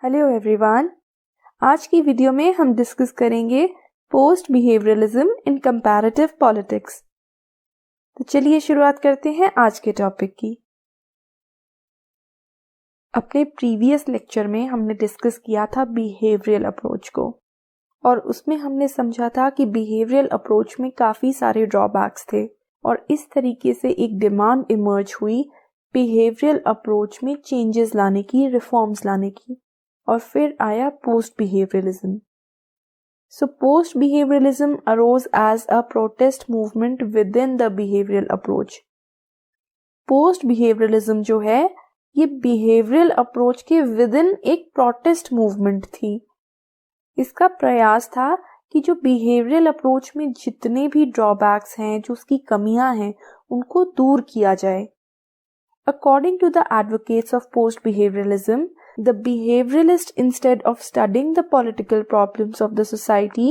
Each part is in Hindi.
Hello everyone. आज की वीडियो में हम डिस्कस करेंगे पोस्ट बिहेवियरलिज्म इन कंपैरेटिव पॉलिटिक्स। तो चलिए शुरुआत करते हैं आज के टॉपिक की। अपने प्रीवियस लेक्चर में हमने डिस्कस किया था बिहेवियरल अप्रोच को और उसमें हमने समझा था कि बिहेवियरल अप्रोच में काफ़ी सारे ड्रॉबैक्स थे और इस तरीके से एक डिमांड इमर्ज हुई बिहेवियरल अप्रोच में चेंजेस लाने की, रिफॉर्म्स लाने की, और फिर आया post behaviourism. So post behavioralism arose as a protest movement within the behavioral approach. Post behavioralism जो है ये behavioral approach के within एक protest movement थी। इसका प्रयास था कि जो behavioral approach में जितने भी drawbacks हैं, जो उसकी कमियां हैं, उनको दूर किया जाए। According to the advocates of post behavioralism, the behavioralists, instead of studying the political problems of the society,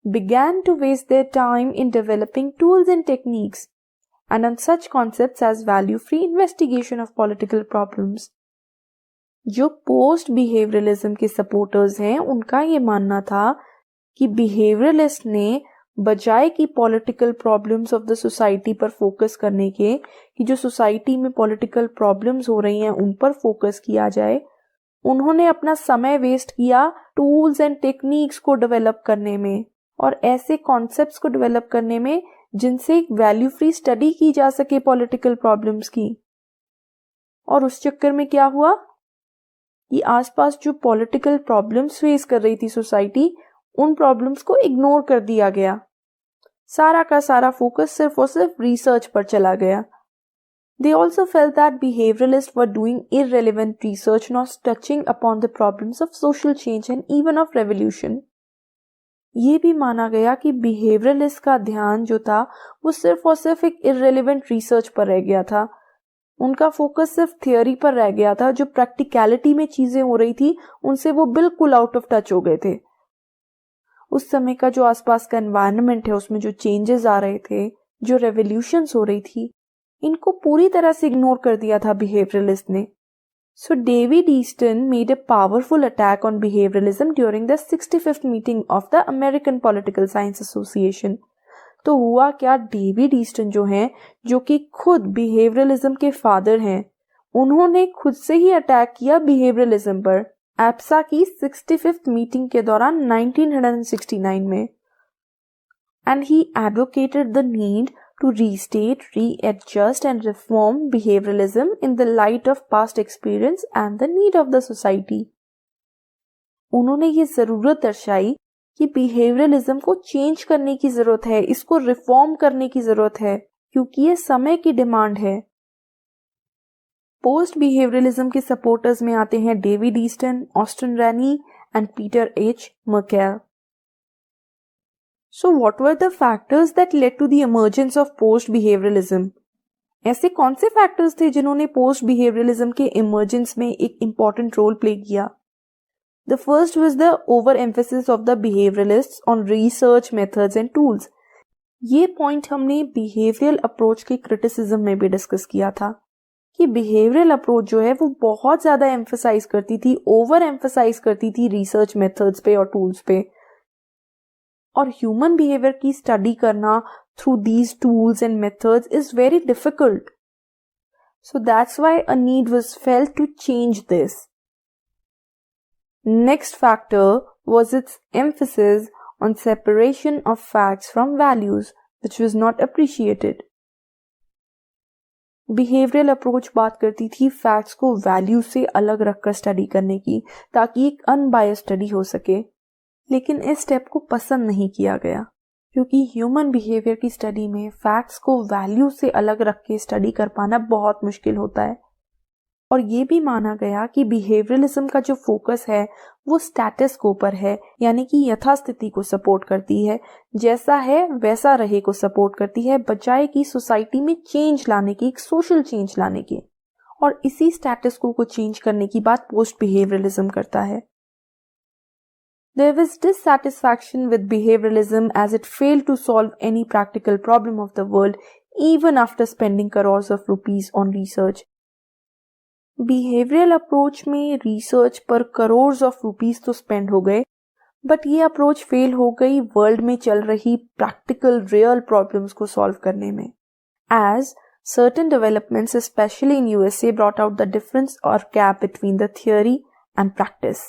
began to waste their time in developing tools and techniques, and on such concepts as value-free investigation of political problems. जो post behavioralism के supporters हैं, उनका ये मानना था कि behavioralist ने बजाय कि political problems of the society पर फोकस करने के, कि जो सोसाइटी में पॉलिटिकल प्रॉब्लम्स हो रही हैं उन पर फोकस किया जाए, उन्होंने अपना समय वेस्ट किया टूल्स एंड टेक्निक्स को डेवलप करने में और ऐसे कॉन्सेप्ट्स को डेवलप करने में जिनसे एक वैल्यू फ्री स्टडी की जा सके पॉलिटिकल प्रॉब्लम्स की। और उस चक्कर में क्या हुआ कि आसपास जो पॉलिटिकल प्रॉब्लम्स फेस कर रही थी सोसाइटी, उन प्रॉब्लम्स को इग्नोर कर दिया गया। सारा का सारा फोकस सिर्फ और सिर्फ रिसर्च पर चला गया। They also felt that behavioralists were doing irrelevant research, not touching upon the problems of social change and even of revolution. ये भी माना गया कि behavioralist का ध्यान जो था वो सिर्फ और सिर्फ एक irrelevant research पर रह गया था। उनका फोकस सिर्फ थियोरी पर रह गया था। जो प्रैक्टिकलिटी में चीजें हो रही थी उनसे वो बिल्कुल आउट ऑफ टच हो गए थे। उस समय का जो आसपास का एनवायरनमेंट है उसमें जो चेंजेस आ रहे थे, जो रेवोल्यूशंस हो रही थी, इनको पूरी तरह से इग्नोर कर दिया था बिहेवियरलिस्ट ने। So David Easton made a powerful attack on behaviouralism during the 65th meeting of the American Political Science Association. तो हुआ क्या, डेविड ईस्टन जो हैं, जो कि खुद बिहेवियरलिज्म के फादर हैं, उन्होंने खुद से ही अटैक किया बिहेवियरलिज्म पर एप्सा की 65th मीटिंग के दौरान 1969 में। And he advocated the need to restate, readjust and reform behavioralism in the light of past experience and the need of the society. उन्होंने ये ज़रूरत दर्शाई कि behavioralism को चेंज करने की ज़रूरत है, इसको रिफॉर्म करने की ज़रूरत है, क्योंकि ये समय की डिमांड है। पोस्ट बिहेवियरलिज्म के सपोर्टर्स में आते हैं David Easton, Austin Ranney and Peter H Merkl. So what were the factors that led to the emergence of post-behavioralism? ऐसे कौन से फैक्टर्स थे जिन्होंने पोस्ट बिहेवियरलिज्म के इमर्जेंस में एक इम्पॉर्टेंट रोल प्ले किया? The first was the over-emphasis of the behavioralists on research methods and tools. ये पॉइंट हमने बिहेवियरल अप्रोच के क्रिटिसिज्म में भी डिस्कस किया था कि बिहेवियरल अप्रोच जो है वो बहुत ज़्यादा एम्फसाइज करती थी, ओवर एम्फसाइज करती थी रिसर्च मेथड्स पे और टूल्स पे, और ह्यूमन बिहेवियर की स्टडी करना through these tools and methods is very difficult. So that's why a need was felt to change this. Next factor was its emphasis on separation of facts from values which was not appreciated. Behavioural approach बात करती थी फैक्ट्स को वैल्यू से अलग रखकर स्टडी करने की, ताकि एक अनबायस्ड स्टडी हो सके, लेकिन इस स्टेप को पसंद नहीं किया गया, क्योंकि ह्यूमन बिहेवियर की स्टडी में फैक्ट्स को वैल्यू से अलग रख के स्टडी कर पाना बहुत मुश्किल होता है। और ये भी माना गया कि बिहेवियरलिज्म का जो फोकस है वो स्टेटस को पर है, यानी कि यथास्थिति को सपोर्ट करती है, जैसा है वैसा रहे को सपोर्ट करती है, बजाय कि सोसाइटी में चेंज लाने की, एक सोशल चेंज लाने की। और इसी स्टेटस को चेंज करने की बात पोस्ट बिहेवियरलिज्म करता है। There was dissatisfaction with behavioralism as it failed to solve any practical problem of the world even after spending crores of rupees on research. Behavioural approach में रिसर्च पर करोड़ ऑफ रुपीस तो स्पेंड हो गए, बट ये अप्रोच फेल हो गई वर्ल्ड में चल रही प्रैक्टिकल रियल प्रॉब्लम्स को सॉल्व करने में, as certain developments, especially in USA, brought out the difference or gap between the theory and practice,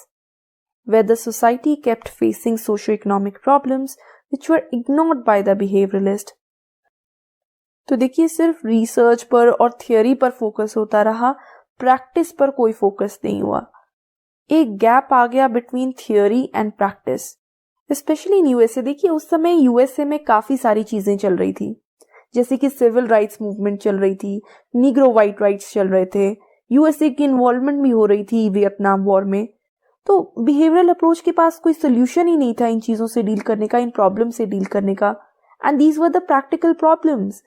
where the society kept facing socio-economic problems which were ignored by the behavioralist. तो देखिए, सिर्फ रिसर्च पर और थियोरी पर फोकस होता रहा, प्रैक्टिस पर कोई फोकस नहीं हुआ. एक गैप आ गया between theory and practice, specially in USA. देखिए, उस समय यूएसए में काफी सारी चीजें चल रही थी, जैसे कि सिविल राइट्स मूवमेंट चल रही थी, नीग्रो वाइट राइट्स चल रहे थे, यूएसए की इन्वॉल्वमेंट भी हो रही थी वियतनाम वॉर में. तो बिहेवियरल अप्रोच के पास कोई सोल्यूशन ही नहीं था इन चीजों से डील करने का, इन प्रॉब्लम से डील करने का. And these were the practical problems.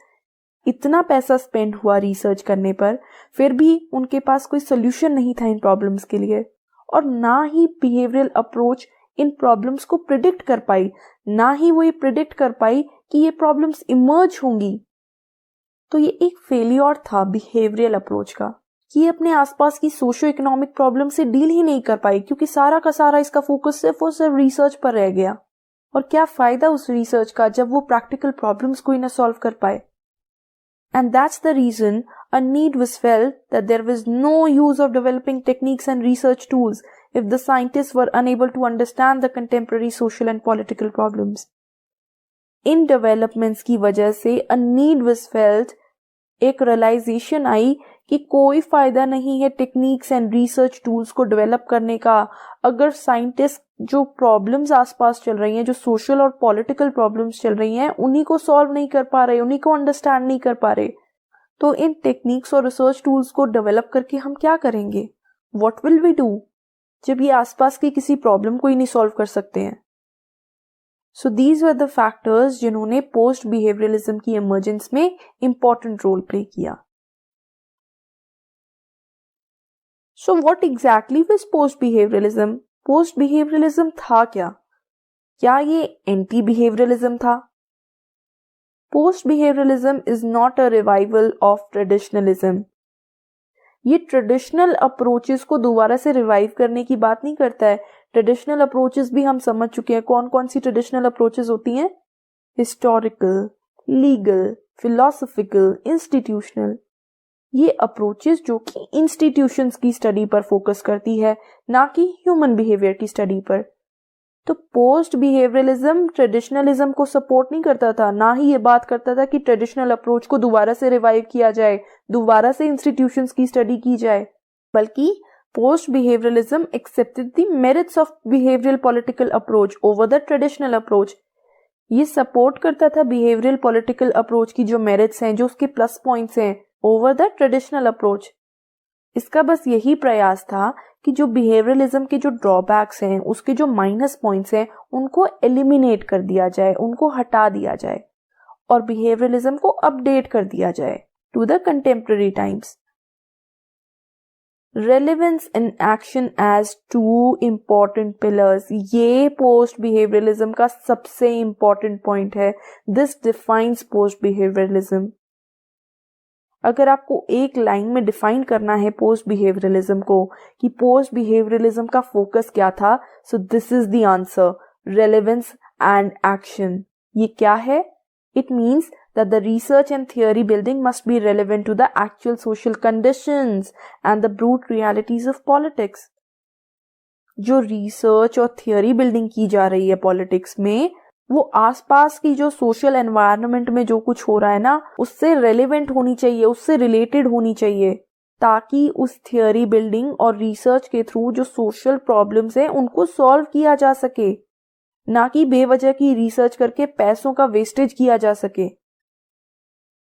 इतना पैसा स्पेंड हुआ रिसर्च करने पर, फिर भी उनके पास कोई सोल्यूशन नहीं था इन प्रॉब्लम्स के लिए. और ना ही बिहेवियरल अप्रोच इन प्रॉब्लम्स को प्रिडिक्ट कर पाई, ना ही वो ये प्रिडिक्ट कर पाई कि ये प्रॉब्लम्स इमर्ज होंगी. तो ये एक फेलियर था बिहेवियरल अप्रोच का, कि ये अपने आसपास की सोशो इकोनॉमिक प्रॉब्लम से डील ही नहीं कर पाई, क्योंकि सारा का सारा इसका फोकस सिर्फ और सिर्फ रिसर्च पर रह गया. और क्या फायदा उस रिसर्च का जब वो प्रैक्टिकल प्रॉब्लम्स को ही ना सॉल्व कर पाए. And that's the reason a need was felt that there was no use of developing techniques and research tools if the scientists were unable to understand the contemporary social and political problems. In developments की वजह से a need was felt, एक realization आई कि कोई फायदा नहीं है टेक्निक्स एंड रिसर्च टूल्स को डेवलप करने का, अगर साइंटिस्ट जो प्रॉब्लम्स आसपास चल रही हैं, जो सोशल और पॉलिटिकल प्रॉब्लम्स चल रही हैं, उन्हीं को सॉल्व नहीं कर पा रहे, उन्हीं को अंडरस्टैंड नहीं कर पा रहे. तो इन टेक्निक्स और रिसर्च टूल्स को डेवलप करके हम क्या करेंगे? व्हाट विल वी डू जब ये आसपास की किसी प्रॉब्लम को ही नहीं सॉल्व कर सकते हैं? So these were the factors जिन्होंने पोस्ट बिहेवियरलिज्म की इमर्जेंस में इंपॉर्टेंट रोल प्ले किया. So what exactly was post-behavioralism? Post-behavioralism था क्या? क्या ये anti-behavioralism था? Post-behavioralism is not a revival of traditionalism. ये ट्रेडिशनल अप्रोचेस को दोबारा से रिवाइव करने की बात नहीं करता है. ट्रेडिशनल अप्रोचेस भी हम समझ चुके हैं. कौन कौन सी ट्रेडिशनल अप्रोचेस होती हैं? Historical, legal, philosophical, institutional. ये अप्रोचेस जो कि इंस्टीट्यूशंस की स्टडी पर फोकस करती है, ना कि ह्यूमन बिहेवियर की स्टडी पर. तो पोस्ट बिहेवियरलिज्म ट्रेडिशनलिज्म को सपोर्ट नहीं करता था, ना ही ये बात करता था कि ट्रेडिशनल अप्रोच को दोबारा से रिवाइव किया जाए, दोबारा से इंस्टीट्यूशंस की स्टडी की जाए, बल्कि post behaviourism accepted the merits of behavioural political approach over the traditional approach. ये सपोर्ट करता था बिहेवियरल पॉलिटिकल अप्रोच की जो मेरिट्स हैं, जो उसके प्लस पॉइंट्स हैं, ओवर द ट्रेडिशनल अप्रोच. इसका बस यही प्रयास था कि जो बिहेवियरलिज्म के जो ड्रॉबैक्स हैं, उसके जो माइनस पॉइंट्स हैं, उनको एलिमिनेट कर दिया जाए, उनको हटा दिया जाए और बिहेवियरलिज्म को अपडेट कर दिया जाए to the contemporary times. Relevance in action as two important pillars, ये पोस्ट बिहेवियरलिज्म का सबसे इंपॉर्टेंट पॉइंट है. This defines post behavioralism. अगर आपको एक लाइन में डिफाइन करना है पोस्ट बिहेवियरलिज्म को कि पोस्ट बिहेवियरलिज्म का फोकस क्या था, so this is the answer: relevance and action. ये क्या है? It means that the research and theory building must be relevant to the actual social conditions and the brute realities of politics. जो रिसर्च और थियोरी बिल्डिंग की जा रही है पॉलिटिक्स में, वो आसपास की जो सोशल एनवायरनमेंट में जो कुछ हो रहा है ना, उससे रेलेवेंट होनी चाहिए, उससे रिलेटेड होनी चाहिए, ताकि उस थियोरी बिल्डिंग और रिसर्च के थ्रू जो सोशल प्रॉब्लम्स हैं उनको सॉल्व किया जा सके, ना कि बेवजह की रिसर्च करके पैसों का वेस्टेज किया जा सके.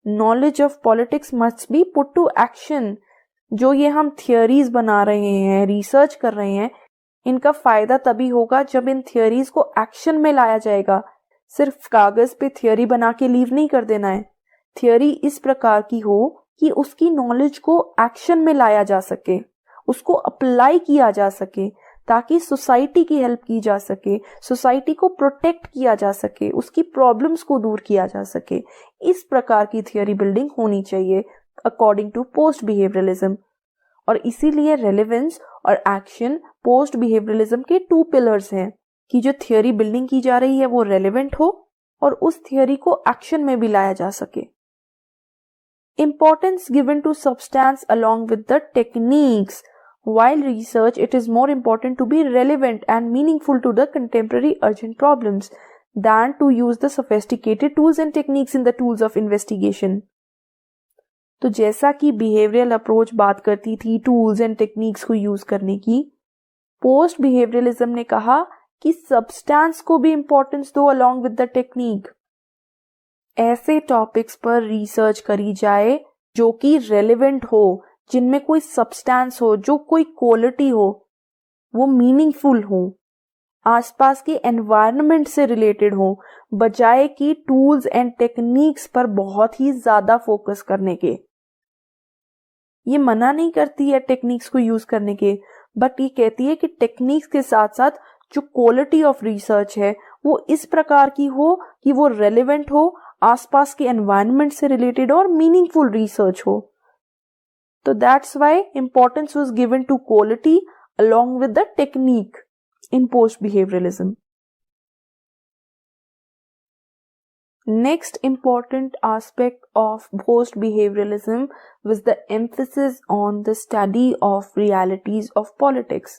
Knowledge of politics must be put to action. जो ये हम थियोरीज बना रहे हैं, रिसर्च कर रहे हैं, इनका फायदा तभी होगा जब इन थियोरीज को एक्शन में लाया जाएगा. सिर्फ कागज पे थियोरी बना के लीव नहीं कर देना है. थियोरी इस प्रकार की हो कि उसकी नॉलेज को एक्शन में लाया जा सके, उसको अप्लाई किया जा सके, ताकि सोसाइटी की हेल्प की जा सके, सोसाइटी को प्रोटेक्ट किया जा सके, उसकी प्रॉब्लम्स को दूर किया जा सके. इस प्रकार की थियोरी बिल्डिंग होनी चाहिए अकॉर्डिंग टू पोस्ट बिहेवियरलिज्म. और इसीलिए रेलेवेंस और एक्शन पोस्ट बिहेवियरलिज्म के 2 पिलर्स हैं कि जो थियोरी बिल्डिंग की जा रही है वो रेलेवेंट हो और उस थियोरी को एक्शन में भी लाया जा सके. Importance given to substance along with the techniques. While research, it is more important to be relevant and meaningful to the contemporary urgent problems than to use the sophisticated tools and techniques in the tools of investigation. तो जैसा कि बिहेवियरल अप्रोच बात करती थी टूल्स एंड टेक्निक्स को यूज करने की, पोस्ट बिहेवियरलिज्म ने कहा कि सब्सटेंस को भी इंपॉर्टेंस दो अलोंग विद द टेक्निक. ऐसे टॉपिक्स पर रिसर्च करी जाए जो कि रेलेवेंट हो, जिनमें कोई सब्सटेंस हो, जो कोई क्वालिटी हो, वो मीनिंगफुल हो, आसपास के एनवायरनमेंट से रिलेटेड हो, बजाय कि टूल्स एंड टेक्निक्स पर बहुत ही ज्यादा फोकस करने के. ये मना नहीं करती है टेक्निक्स को यूज करने के, बट ये कहती है कि टेक्निक्स के साथ साथ जो क्वालिटी ऑफ रिसर्च है वो इस प्रकार की हो कि वो रेलेवेंट हो, आसपास के एनवायरनमेंट से रिलेटेड और मीनिंगफुल रिसर्च हो. तो that's why importance was given to quality along with the technique in post-behavioralism. Next important aspect of post-behavioralism was the emphasis on the study of realities of politics.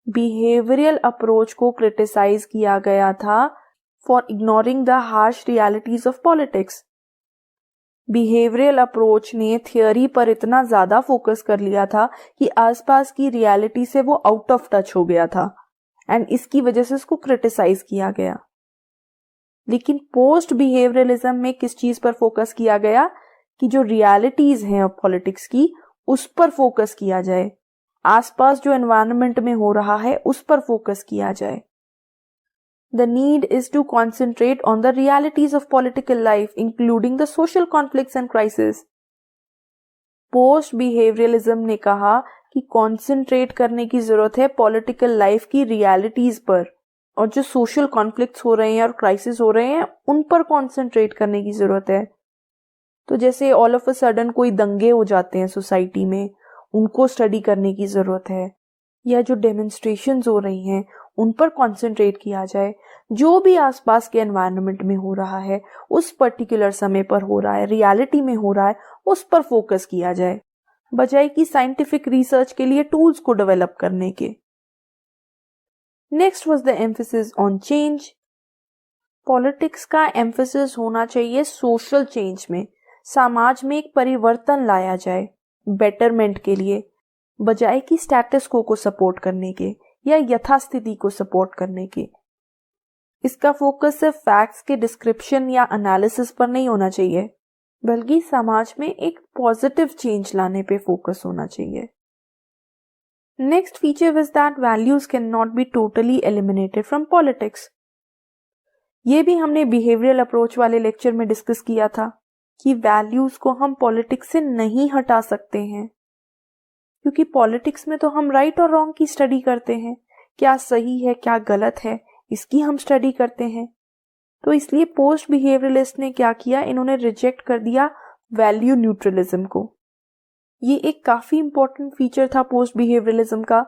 Behavioral approach को criticize किया गया था for ignoring the harsh realities of politics. Behavioural approach ने थियोरी पर इतना ज्यादा फोकस कर लिया था कि आसपास की रियलिटी से वो आउट ऑफ टच हो गया था एंड इसकी वजह से इसको क्रिटिसाइज किया गया. लेकिन पोस्ट बिहेवियरलिज्म में किस चीज पर फोकस किया गया कि जो रियलिटीज हैं पॉलिटिक्स की उस पर फोकस किया जाए, आसपास जो एनवायरनमेंट में हो रहा है उस पर फोकस किया जाए. The need is to concentrate on the realities of political life, including the social conflicts and crises. Post-behavioralism ने कहा कि concentrate करने की जरूरत है political life की realities पर, और जो social conflicts हो रहे हैं और crises हो रहे हैं उन पर concentrate करने की जरूरत है. तो जैसे all of a sudden कोई दंगे हो जाते हैं सोसाइटी में, उनको स्टडी करने की जरूरत है, या जो डेमोन्स्ट्रेशंस हो रही हैं उन पर कॉन्सेंट्रेट किया जाए. जो भी आसपास के एनवायरनमेंट में हो रहा है, उस पर्टिकुलर समय पर हो रहा है, रियलिटी में हो रहा है, उस पर फोकस किया जाए, बजाय कि साइंटिफिक रिसर्च के लिए टूल्स को डेवलप करने के. Next was the emphasis on change. Politics का एम्फेसिस होना चाहिए सोशल चेंज में, समाज में एक परिवर्तन लाया जाए बेटरमेंट के लिए, बजाय कि स्टेटस को सपोर्ट करने के या यथास्थिति को सपोर्ट करने के. इसका फोकस सिर्फ फैक्ट्स के डिस्क्रिप्शन या एनालिसिस पर नहीं होना चाहिए, बल्कि समाज में एक पॉजिटिव चेंज लाने पे फोकस होना चाहिए. Next feature is that values can not be totally eliminated from politics. ये भी हमने बिहेवियरल अप्रोच वाले लेक्चर में डिस्कस किया था कि वैल्यूज को हम पॉलिटिक्स से नहीं हटा सकते हैं, क्योंकि पॉलिटिक्स में तो हम राइट और रॉन्ग की स्टडी करते हैं, क्या सही है क्या गलत है इसकी हम स्टडी करते हैं. तो इसलिए पोस्ट बिहेवियरलिस्ट ने क्या किया, इन्होंने रिजेक्ट कर दिया वैल्यू न्यूट्रलिज्म को. ये एक काफी इंपॉर्टेंट फीचर था पोस्ट बिहेवियरलिज्म का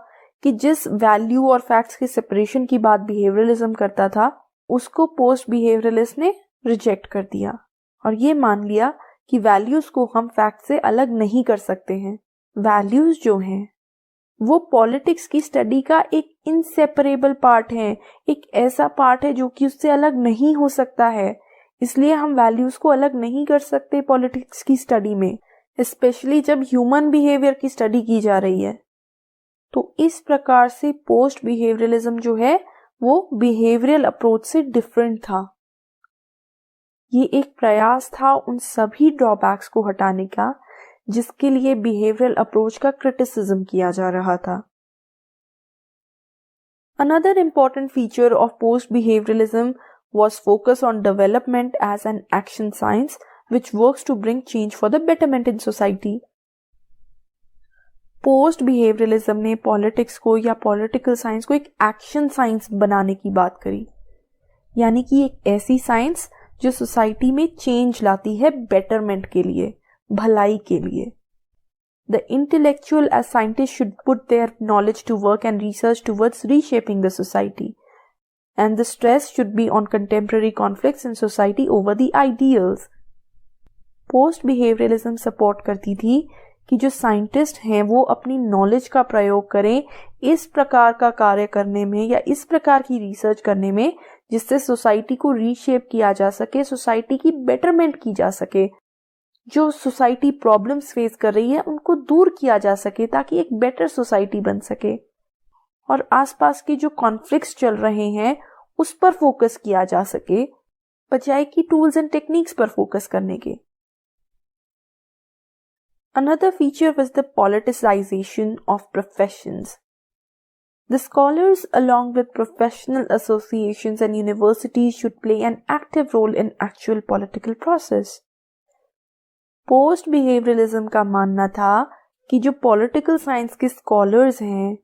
कि जिस वैल्यू और फैक्ट्स के सेपरेशन की बात बिहेवियरलिज्म करता था उसको पोस्ट बिहेवियरलिस्ट ने रिजेक्ट कर दिया और ये मान लिया कि वैल्यूज को हम फैक्ट से अलग नहीं कर सकते हैं. वैल्यूज जो हैं वो पॉलिटिक्स की स्टडी का एक इनसेपरेबल पार्ट है, एक ऐसा पार्ट है जो कि उससे अलग नहीं हो सकता है. इसलिए हम वैल्यूज को अलग नहीं कर सकते पॉलिटिक्स की स्टडी में, स्पेशली जब ह्यूमन बिहेवियर की स्टडी की जा रही है. तो इस प्रकार से पोस्ट बिहेवियरलिज्म जो है वो बिहेवियरल अप्रोच से डिफरेंट था. ये एक प्रयास था उन सभी ड्रॉबैक्स को हटाने का जिसके लिए बिहेवियरल अप्रोच का क्रिटिसिज्म किया जा रहा था. Another important feature of post-behavioralism was focus on development as an action science which works to bring change for the betterment in society. Post-behavioralism ने पॉलिटिक्स को या पॉलिटिकल साइंस को एक एक्शन साइंस बनाने की बात करी, यानी कि एक ऐसी साइंस जो सोसाइटी में चेंज लाती है बेटरमेंट के लिए, भलाई के लिए. The intellectual as scientists should put their knowledge to work and research towards reshaping the society. And the stress should be on contemporary conflicts in society over the ideals. Post behaviourism support करती थी कि जो साइंटिस्ट हैं वो अपनी नॉलेज का प्रयोग करें इस प्रकार का कार्य करने में या इस प्रकार की रिसर्च करने में जिससे सोसाइटी को रीशेप किया जा सके, सोसाइटी की बेटरमेंट की जा सके, जो सोसाइटी प्रॉब्लम्स फेस कर रही है उनको दूर किया जा सके ताकि एक बेटर सोसाइटी बन सके, और आसपास के जो कॉन्फ्लिक्ट्स चल रहे हैं उस पर फोकस किया जा सके बजाय कि टूल्स एंड टेक्निक्स पर फोकस करने के. Another feature was the politicization of professions. The scholars, along with professional associations and universities, should play an active role in actual political process. Post behavioralism का मानना था कि जो पॉलिटिकल साइंस के स्कॉलर्स हैं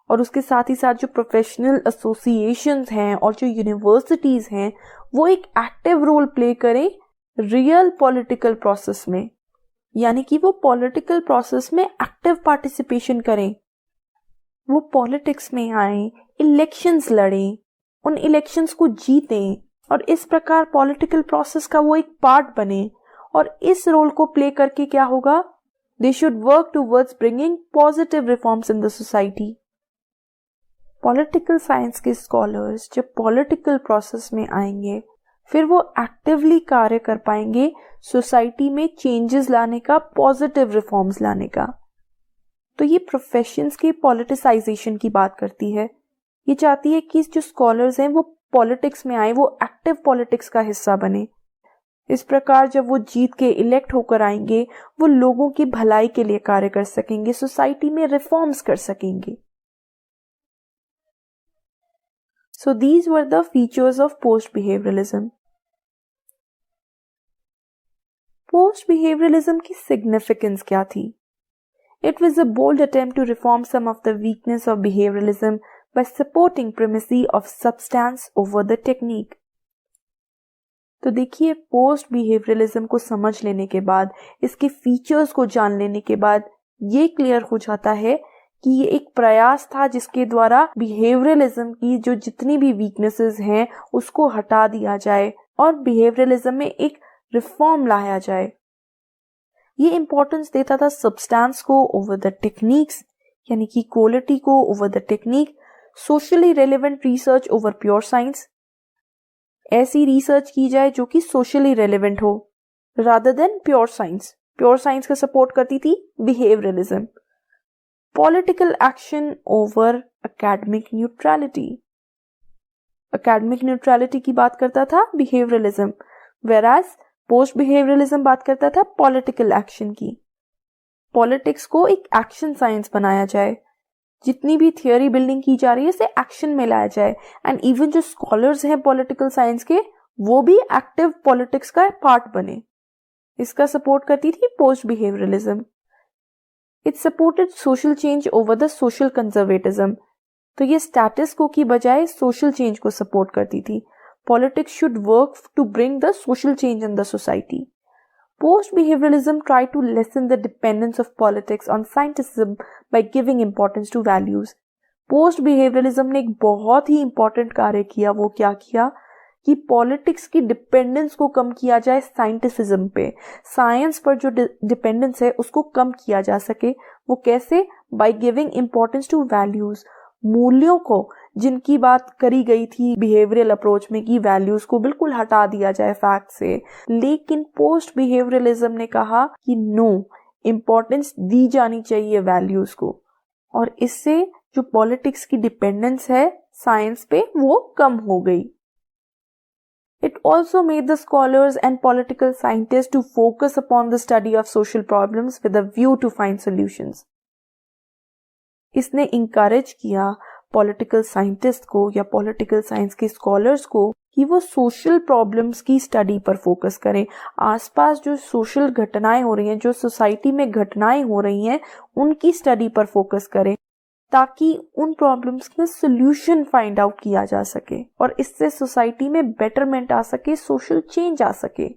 और उसके साथ ही साथ जो प्रोफेशनल एसोसिएशंस हैं और जो यूनिवर्सिटीज हैं वो एक एक्टिव रोल प्ले करें रियल पॉलिटिकल प्रोसेस में, यानी कि वो पॉलिटिकल प्रोसेस में एक्टिव पार्टिसिपेशन करें, वो पॉलिटिक्स में आए, इलेक्शंस लड़ें, उन इलेक्शंस को जीतें और इस प्रकार पॉलिटिकल प्रोसेस का वो एक पार्ट बने. और इस रोल को प्ले करके क्या होगा, they should work towards bringing positive reforms in the society. Political science के स्कॉलर्स जब पॉलिटिकल प्रोसेस में आएंगे फिर वो एक्टिवली कार्य कर पाएंगे सोसाइटी में चेंजेस लाने का, पॉजिटिव रिफॉर्म्स लाने का. तो ये प्रोफेशंस के पॉलिटिसाइजेशन की बात करती है. ये चाहती है कि जो स्कॉलर्स हैं वो पॉलिटिक्स में आए, वो एक्टिव पॉलिटिक्स का हिस्सा बने. इस प्रकार जब वो जीत के इलेक्ट होकर आएंगे वो लोगों की भलाई के लिए कार्य कर सकेंगे, सोसाइटी में रिफॉर्म्स कर सकेंगे. So these were the features of post-behavioralism. Post-behavioralism की significance क्या थी? It was a bold attempt to reform some of the weakness of behavioralism by supporting primacy of substance over the technique. तो देखिए, पोस्ट बिहेवियरलिज्म को समझ लेने के बाद, इसके फीचर्स को जान लेने के बाद ये क्लियर हो जाता है कि ये एक प्रयास था जिसके द्वारा बिहेवियरलिज्म की जो जितनी भी वीकनेसेस हैं उसको हटा दिया जाए और बिहेवियरलिज्म में एक रिफॉर्म लाया जाए. ये इंपॉर्टेंस देता था सब्सटेंस को ओवर द टेक्निक्स, यानी कि क्वालिटी को over the technique, socially relevant research over pure science, ऐसी रिसर्च की जाए जो कि सोशली रेलेवेंट हो rather than pure science. Pure science का सपोर्ट करती थी behaviourism. Political action over academic neutrality. Academic neutrality की बात करता था बिहेवियरलिज्म, वेराज पोस्ट बिहेवियरलिज्म बात करता था पॉलिटिकल एक्शन की. पॉलिटिक्स को एक एक्शन साइंस बनाया जाए, जितनी भी थियोरी बिल्डिंग की जा रही है उसे एक्शन में लाया जाए. एंड इवन जो स्कॉलर्स हैं पॉलिटिकल साइंस के वो भी एक्टिव पॉलिटिक्स का पार्ट बने. इसका सपोर्ट करती थी post behaviourism. It supported social change over the social conservatism. तो ये स्टेटस को की बजाय सोशल चेंज को सपोर्ट करती थी. Politics should work to bring the social change in the society. Post-behavioralism tried to lessen the dependence of politics on scientism by giving importance to values. Post-behavioralism ने एक बहुत ही important कार्य किया. वो क्या किया कि पॉलिटिक्स की डिपेंडेंस को कम किया जाए साइंटिसिज्म पे. साइंस पर जो डिपेंडेंस है उसको कम किया जा सके. वो कैसे? By giving importance to values, मूल्यों को, जिनकी बात करी गई थी बिहेवियरल अप्रोच में कि वैल्यूज को बिल्कुल हटा दिया जाए फैक्ट से. लेकिन पोस्ट बिहेवियरलिज्म ने कहा कि नो, इम्पोर्टेंस दी जानी चाहिए वैल्यूज को, और इससे जो पॉलिटिक्स की डिपेंडेंस है साइंस पे वो कम हो गई. It also made the scholars and political scientists to focus upon the study of social problems with a view to find solutions. इसने encourage किया पॉलिटिकल साइंटिस्ट को या पॉलिटिकल साइंस के स्कॉलर्स को कि वो सोशल प्रॉब्लम्स की स्टडी पर फोकस करें. आसपास जो सोशल घटनाएं हो रही हैं, जो सोसाइटी में घटनाएं हो रही हैं, उनकी स्टडी पर फोकस करें ताकि उन प्रॉब्लम्स का सोल्यूशन फाइंड आउट किया जा सके और इससे सोसाइटी में बेटरमेंट आ सके, सोशल चेंज आ सके.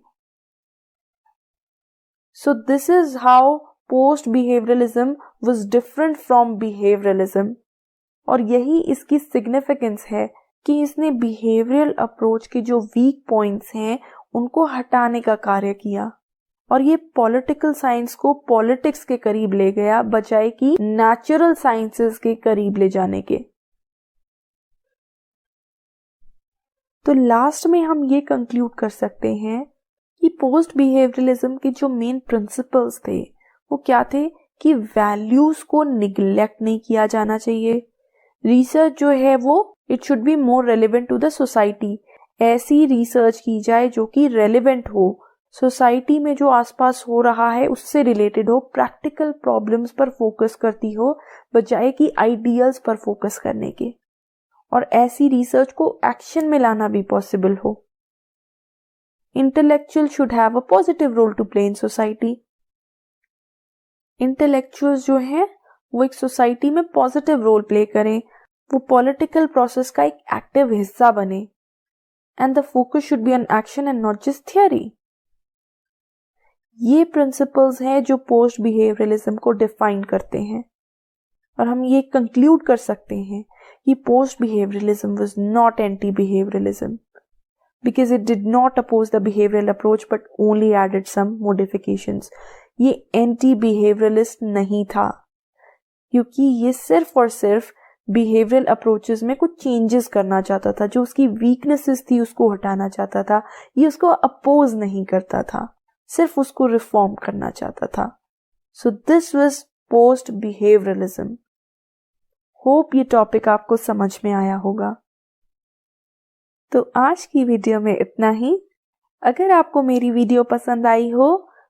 So this is how post behaviourism was different from behaviourism. और यही इसकी सिग्निफिकेंस है कि इसने बिहेवियरल अप्रोच के जो वीक पॉइंट्स हैं उनको हटाने का कार्य किया और ये पॉलिटिकल साइंस को पॉलिटिक्स के करीब ले गया बजाय कि नेचुरल साइंसेस के करीब ले जाने के। तो लास्ट में हम ये कंक्लूड कर सकते हैं कि पोस्ट बिहेवियरलिज्म के जो मेन प्रिंसिपल्स थे वो क्या थे कि वैल्यूज को निग्लेक्ट नहीं किया जाना चाहिए। रिसर्च जो है वो it should be more relevant to the society. ऐसी रिसर्च की जाए जो कि रेलिवेंट हो, सोसाइटी में जो आसपास हो रहा है उससे रिलेटेड हो, प्रैक्टिकल प्रॉब्लम्स पर फोकस करती हो बजाय कि आइडियल्स पर फोकस करने के। और ऐसी रिसर्च को एक्शन में लाना भी पॉसिबल हो। Intellectual should have a positive role to play in society. Intellectuals जो हैं वो एक सोसाइटी में पॉजिटिव रोल प्ले करें, वो पॉलिटिकल प्रोसेस का एक एक्टिव हिस्सा बने। And the focus should be on action and not just theory. ये प्रिंसिपल्स हैं जो पोस्ट बिहेवियरलिज्म को डिफाइन करते हैं और हम ये कंक्लूड कर सकते हैं कि post behaviourism was not anti behaviourism because it did not oppose the behavioral approach but only added some modifications। ये एंटी बिहेवियरलिस्ट नहीं था क्योंकि ये सिर्फ और सिर्फ बिहेवियरल अप्रोचेस में कुछ चेंजेस करना चाहता था, जो उसकी वीकनेसेस थी उसको हटाना चाहता था। ये उसको अपोज नहीं करता था, सिर्फ उसको रिफॉर्म करना चाहता था। So this was post behaviourism. Hope ये टॉपिक आपको समझ में आया होगा। तो आज की वीडियो में इतना ही। अगर आपको मेरी वीडियो पसंद आई हो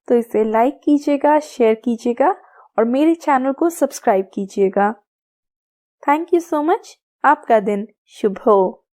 तो इसे लाइक कीजिएगा, शेयर कीजिएगा और मेरे चैनल को सब्सक्राइब कीजिएगा। Thank you so much. आपका दिन शुभ हो।